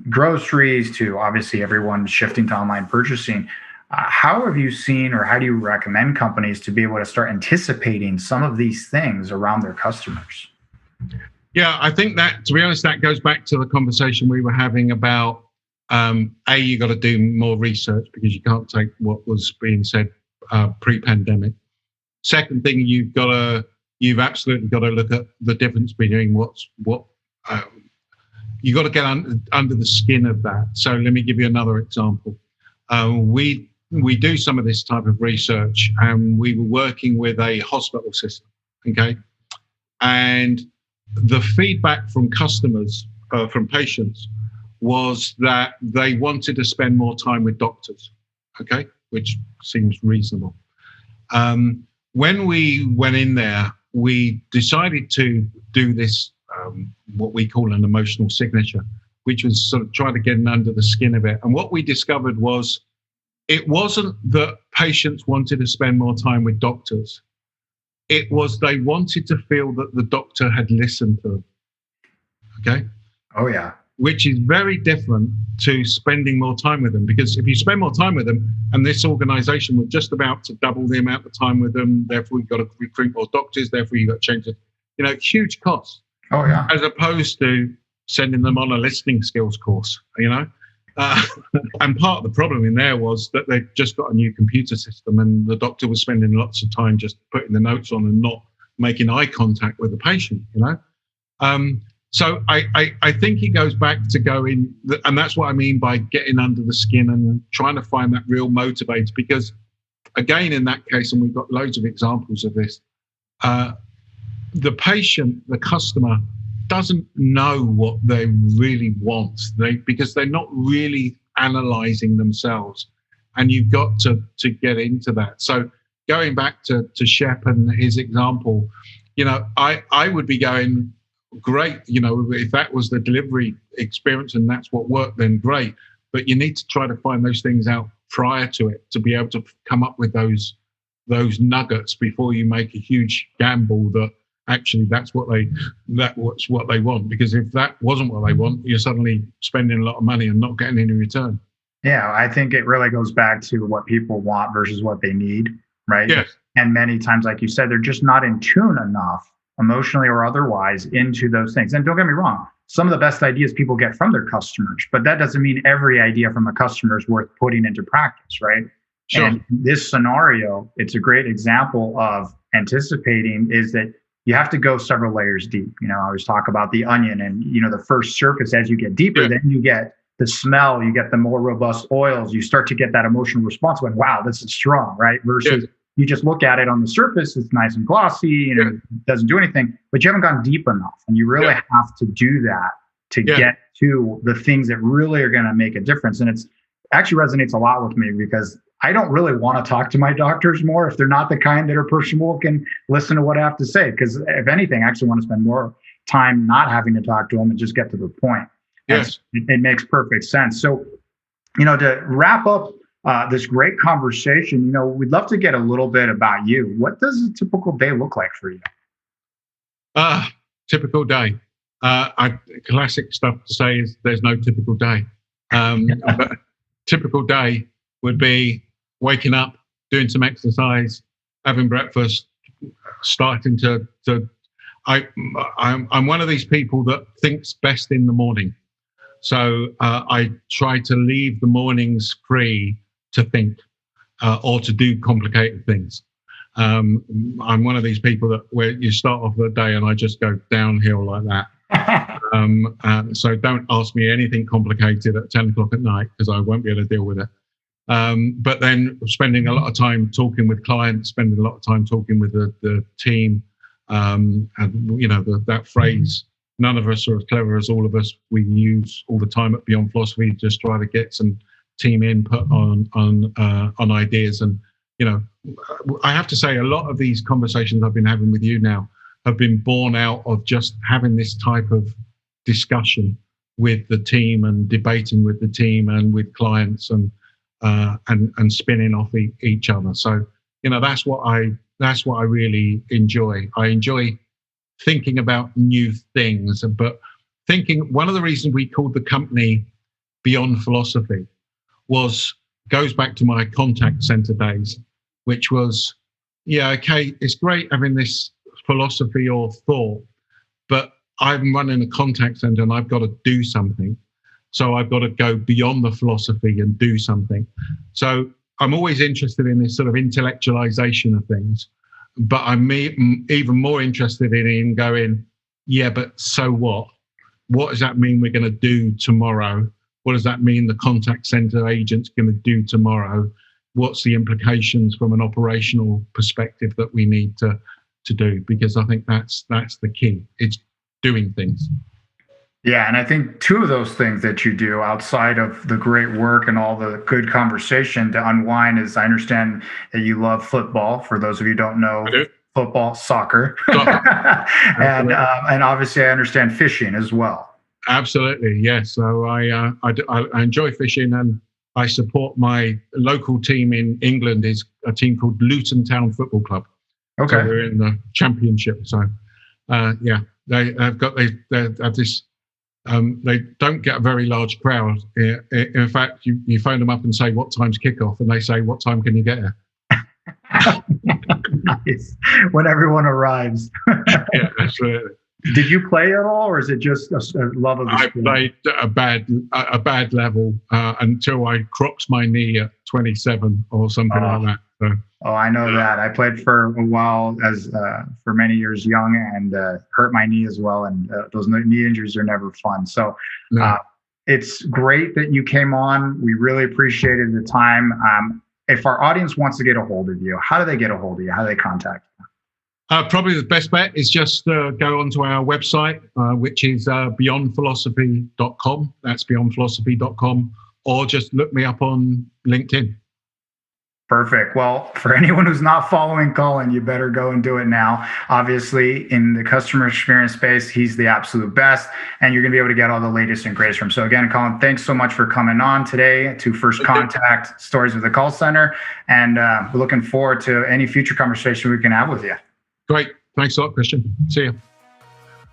groceries to obviously everyone shifting to online purchasing. How have you seen, or how do you recommend companies to be able to start anticipating some of these things around their customers? Yeah, I think that, to be honest, that goes back to the conversation we were having about, you got to do more research because you can't take what was being said pre-pandemic. Second thing, you've absolutely got to look at the difference between you got to get under the skin of that. So let me give you another example. We do some of this type of research, and we were working with a hospital system, okay? And the feedback from customers, from patients, was that they wanted to spend more time with doctors, okay? Which seems reasonable. When we went in there, we decided to do this, what we call an emotional signature, which was sort of trying to get under the skin of it. And what we discovered was it wasn't that patients wanted to spend more time with doctors. It was they wanted to feel that the doctor had listened to them. Okay? Oh, yeah. Which is very different to spending more time with them. Because if you spend more time with them, and this organization was just about to double the amount of time with them, therefore you've got to recruit more doctors, therefore you've got to change it, huge costs. Oh, yeah. As opposed to sending them on a listening skills course, And part of the problem in there was that they'd just got a new computer system, and the doctor was spending lots of time just putting the notes on and not making eye contact with the patient, So I think it goes back to going, and that's what I mean by getting under the skin and trying to find that real motivator. Because again, in that case, and we've got loads of examples of this, the patient, the customer, doesn't know what they really want because they're not really analyzing themselves. And you've got to get into that. So going back to Shep and his example, I would be going, great, if that was the delivery experience and that's what worked, then great. But you need to try to find those things out prior to it to be able to come up with those nuggets before you make a huge gamble that actually that's what they want. Because if that wasn't what they want, you're suddenly spending a lot of money and not getting any return. Yeah, I think it really goes back to what people want versus what they need, right? Yes. And many times, like you said, they're just not in tune enough, emotionally or otherwise, into those things. And don't get me wrong, some of the best ideas people get from their customers, but that doesn't mean every idea from a customer is worth putting into practice, right? Sure. And this scenario, it's a great example of anticipating is that you have to go several layers deep. I always talk about the onion and, the first surface. As you get deeper, then you get the smell, you get the more robust oils, you start to get that emotional response when, wow, this is strong, right? Versus you just look at it on the surface, it's nice and glossy, and it doesn't do anything, but you haven't gone deep enough. And you really have to do that to get to the things that really are going to make a difference. And it's actually resonates a lot with me because I don't really want to talk to my doctors more if they're not the kind that are personable, can listen to what I have to say. Because if anything, I actually want to spend more time not having to talk to them and just get to the point. Yes. It makes perfect sense. So, to wrap up this great conversation, we'd love to get a little bit about you. What does a typical day look like for you? Typical day. Classic stuff to say is there's no typical day. But typical day would be waking up, doing some exercise, having breakfast, starting to I'm one of these people that thinks best in the morning. So I try to leave the mornings free to think or to do complicated things. I'm one of these people that where you start off the day and I just go downhill like that. So don't ask me anything complicated at 10 o'clock at night because I won't be able to deal with it. But then spending a lot of time talking with clients, spending a lot of time talking with the team, and that phrase, none of us are as clever as all of us, we use all the time at Beyond Philosophy, just try to get some team input on ideas. And I have to say a lot of these conversations I've been having with you now have been born out of just having this type of discussion with the team and debating with the team and with clients and spinning off each other. So that's what I really enjoy. I enjoy thinking about new things, but one of the reasons we called the company Beyond Philosophy goes back to my contact center days, which was, it's great having this philosophy or thought, but I'm running a contact center and I've got to do something. So I've got to go beyond the philosophy and do something. So I'm always interested in this sort of intellectualization of things, but I'm even more interested in going, but so what? What does that mean we're going to do tomorrow? What does that mean the contact center agent's going to do tomorrow? What's the implications from an operational perspective that we need to do? Because I think that's the key. It's doing things. Yeah, and I think two of those things that you do outside of the great work and all the good conversation to unwind is I understand that you love football. For those of you who don't know, football, soccer. and obviously I understand fishing as well. Absolutely, yes. So I enjoy fishing and I support my local team in England is a team called Luton Town Football Club. Okay. So we're in the championship. So they have this. They don't get a very large crowd. In fact, you phone them up and say, what time's kickoff? And they say, what time can you get here? Nice. When everyone arrives. Yeah, absolutely. Did you play at all, or is it just a love of the sport? I played a bad level until I crocked my knee at 27 or something like that. So, I know that. I played for a while for many years young and hurt my knee as well. And those knee injuries are never fun. So it's great that you came on. We really appreciated the time. If our audience wants to get a hold of you, how do they get a hold of you? How do they contact you? Probably the best bet is just go onto our website, which is beyondphilosophy.com. That's beyondphilosophy.com, or just look me up on LinkedIn. Perfect. Well, for anyone who's not following Colin, you better go and do it now. Obviously, in the customer experience space, he's the absolute best, and you're going to be able to get all the latest and greatest from him. So again, Colin, thanks so much for coming on today to First Contact Stories of the Call Center, and we're looking forward to any future conversation we can have with you. Great. Thanks a lot, Christian. See you.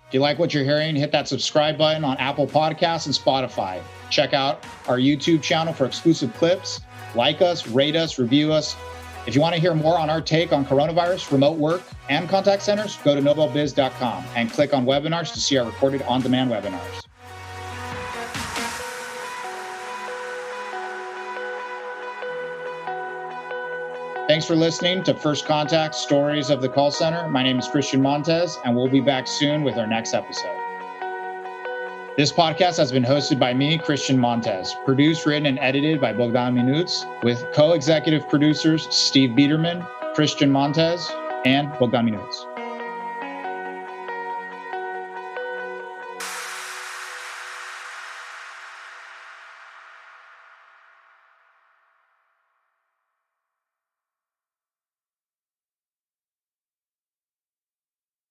If you like what you're hearing, hit that subscribe button on Apple Podcasts and Spotify. Check out our YouTube channel for exclusive clips. Like us, rate us, review us. If you want to hear more on our take on coronavirus, remote work, and contact centers, go to nobelbiz.com and click on webinars to see our recorded on-demand webinars. Thanks for listening to First Contact Stories of the Call Center. My name is Christian Montez, and we'll be back soon with our next episode. This podcast has been hosted by me, Christian Montez, produced, written, and edited by Bogdan Minuts, with co-executive producers Steve Biederman, Christian Montez, and Bogdan Minuts.